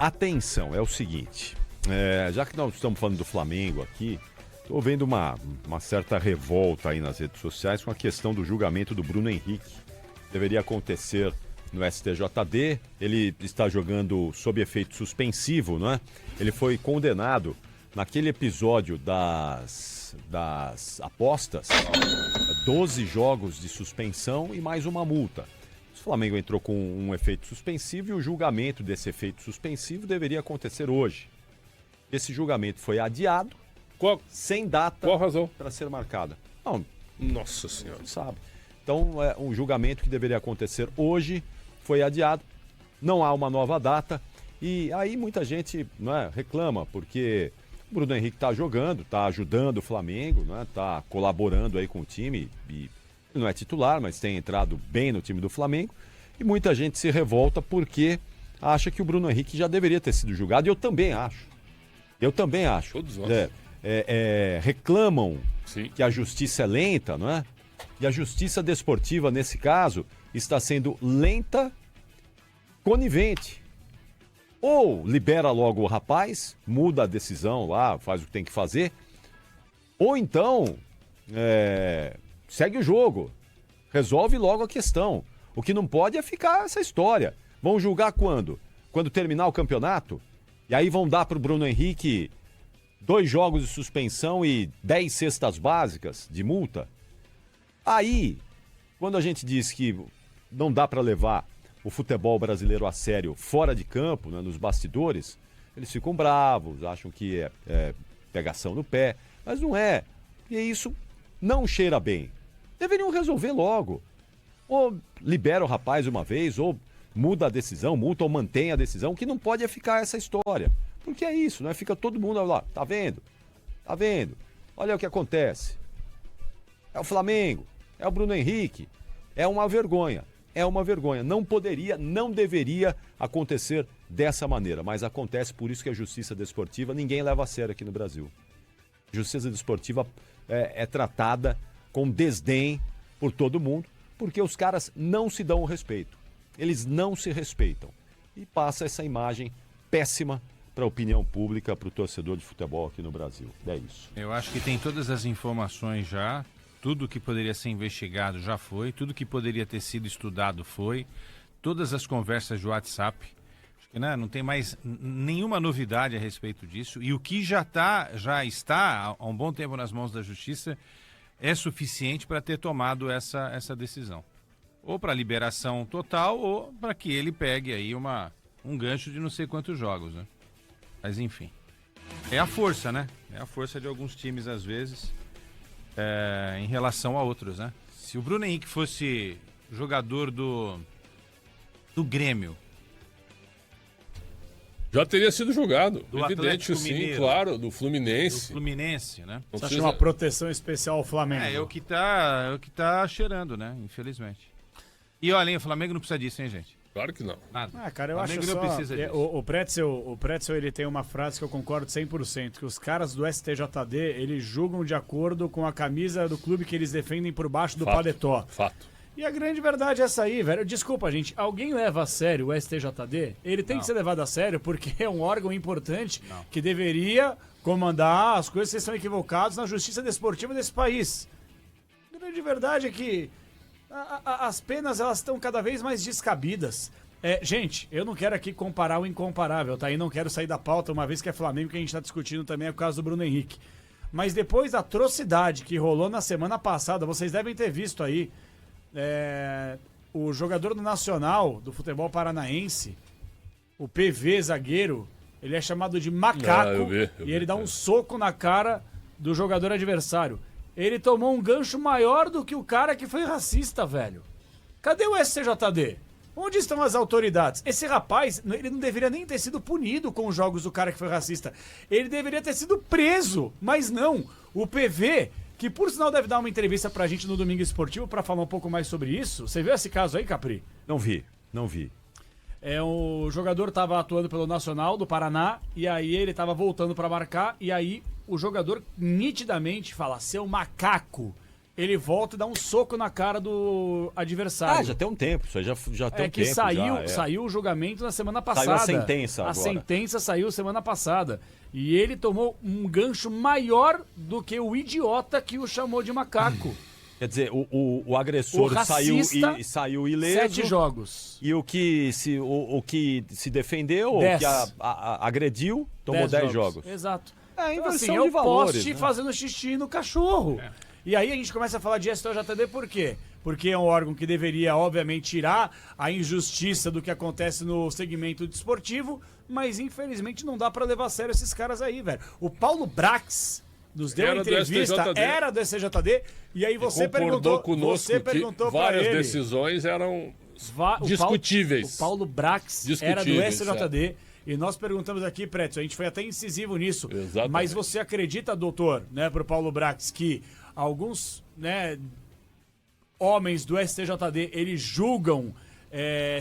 Atenção, é o seguinte, já que nós estamos falando do Flamengo aqui, estou vendo uma certa revolta aí nas redes sociais com a questão do julgamento do Bruno Henrique. Deveria acontecer no STJD, ele está jogando sob efeito suspensivo, não é? Ele foi condenado naquele episódio das apostas, 12 jogos de suspensão e mais uma multa. O Flamengo entrou com um efeito suspensivo e o julgamento desse efeito suspensivo deveria acontecer hoje. Esse julgamento foi adiado, sem data para ser marcada. Não, Nossa Senhora. não sabe. Então, é um julgamento que deveria acontecer hoje, foi adiado, não há uma nova data. E aí muita gente, não é, reclama, porque o Bruno Henrique está jogando, está ajudando o Flamengo, está colaborando aí com o time. E ele não é titular, mas tem entrado bem no time do Flamengo. E muita gente se revolta porque acha que o Bruno Henrique já deveria ter sido julgado. E eu também acho. Todos nós. Reclamam Sim. que a justiça é lenta, não é? E a justiça desportiva, nesse caso, está sendo lenta, conivente. Ou libera logo o rapaz, muda a decisão lá, faz o que tem que fazer. Ou então, segue o jogo, resolve logo a questão. O que não pode é ficar essa história. Vão julgar quando? Quando terminar o campeonato? E aí vão dar para o Bruno Henrique 2 jogos de suspensão e 10 cestas básicas de multa? Aí, quando a gente diz que não dá para levar o futebol brasileiro a sério fora de campo, né, nos bastidores, eles ficam bravos, acham que é pegação no pé, mas não é. E isso não cheira bem. Deveriam resolver logo. Ou libera o rapaz uma vez, ou muda a decisão, multa ou mantém a decisão, que não pode é ficar essa história. Porque é isso, né? Fica todo mundo lá, tá vendo? Tá vendo? Olha o que acontece. É o Flamengo, é o Bruno Henrique, é uma vergonha. É uma vergonha. Não poderia, não deveria acontecer dessa maneira, mas acontece, por isso que a justiça desportiva ninguém leva a sério aqui no Brasil. A justiça desportiva é tratada com desdém por todo mundo, porque os caras não se dão o respeito. Eles não se respeitam. E passa essa imagem péssima para a opinião pública, para o torcedor de futebol aqui no Brasil. É isso. Eu acho que tem todas as informações já. Tudo que poderia ser investigado já foi, tudo que poderia ter sido estudado foi, todas as conversas de WhatsApp, acho que, né, não tem mais nenhuma novidade a respeito disso, e o que já está há um bom tempo nas mãos da Justiça é suficiente para ter tomado essa decisão. Ou para liberação total, ou para que ele pegue aí um gancho de não sei quantos jogos, né? Mas enfim, é a força, né? É a força de alguns times às vezes. Em relação a outros, né? Se o Bruno Henrique fosse jogador do Grêmio, Já teria sido julgado. Do Evidente, Atlético sim, Mineiro. claro, do do Fluminense. Fluminense, né? Não Você acha precisa- uma proteção especial ao Flamengo? É o que tá cheirando, né? Infelizmente. E olha, hein, o Flamengo não precisa disso, hein, gente? Claro que não. Nada. Ah, cara, eu O acho Flamengo só... não precisa disso. O Pretzel, ele tem uma frase que eu concordo 100%, que os caras do STJD, eles julgam de acordo com a camisa do clube que eles defendem por baixo do Fato. paletó. Fato. E a grande verdade é essa aí, velho. Desculpa, gente, alguém leva a sério o STJD? Ele tem Não. que ser levado a sério porque é um órgão importante Não. que deveria comandar as coisas que estão equivocadas na justiça desportiva desse país. A grande verdade é que as penas elas estão cada vez mais descabidas. Gente, eu não quero aqui comparar o incomparável, tá? E não quero sair da pauta, uma vez que é Flamengo, que a gente tá discutindo também é o caso do Bruno Henrique. Mas depois da atrocidade que rolou na semana passada, vocês devem ter visto aí, o jogador do Nacional, do futebol paranaense, o PV, zagueiro, ele é chamado de macaco eu vi, e ele dá um soco na cara do jogador adversário. Ele tomou um gancho maior do que o cara que foi racista, velho. Cadê o STJD? Onde estão as autoridades? Esse rapaz, ele não deveria nem ter sido punido com os jogos do cara que foi racista. Ele deveria ter sido preso, mas não. O PV, que por sinal deve dar uma entrevista pra gente no Domingo Esportivo pra falar um pouco mais sobre isso. Você viu esse caso aí, Capri? Não vi. O jogador tava atuando pelo Nacional do Paraná e aí ele tava voltando pra marcar e aí o jogador nitidamente fala, seu macaco. ele volta e dá um soco na cara do adversário. Já tem um tempo, isso aí já tem um que tempo. saiu o julgamento na semana passada. Saiu a sentença A agora. sentença saiu semana passada. E ele tomou um gancho maior do que o idiota que o chamou de macaco. Quer dizer, o agressor O saiu racista, saiu ileso. 7 jogos. E o que se defendeu, o 10. que agrediu, tomou 10 jogos. Exato. É, Então, inversão assim, de eu valores. poste Né? fazendo xixi no cachorro. E aí a gente começa a falar de STJD por quê? Porque é um órgão que deveria, obviamente, tirar a injustiça do que acontece no segmento desportivo, mas infelizmente não dá pra levar a sério esses caras aí, velho. O Paulo Brax nos deu uma Era do entrevista, STJD. era do STJD, e aí você Concordou perguntou, conosco você perguntou que pra várias ele. decisões eram O discutíveis. Paulo Brax era do Discutíveis, STJD. E nós perguntamos aqui, Prétio, a gente foi até incisivo nisso. Exatamente. Mas você acredita, doutor, né, pro Paulo Brax, que alguns, né, homens do STJD, eles julgam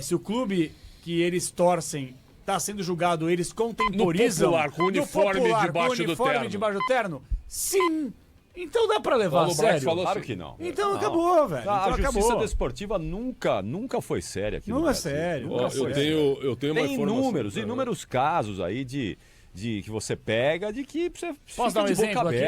se o clube que eles torcem tá sendo julgado, eles contemporizam... No popular, com o uniforme debaixo do terno. debaixo do terno? Sim! Então dá pra levar Paulo a Brax sério? falou Claro assim. que não. Então Não. acabou, velho. Então A justiça acabou. desportiva nunca foi séria aqui no Não é Brasil. sério. Nunca Ó, foi eu séria. tenho uma Tem informação. inúmeros casos aí de que você pega, de que você Posso fica dar um de boca exemplo aqui? aberta.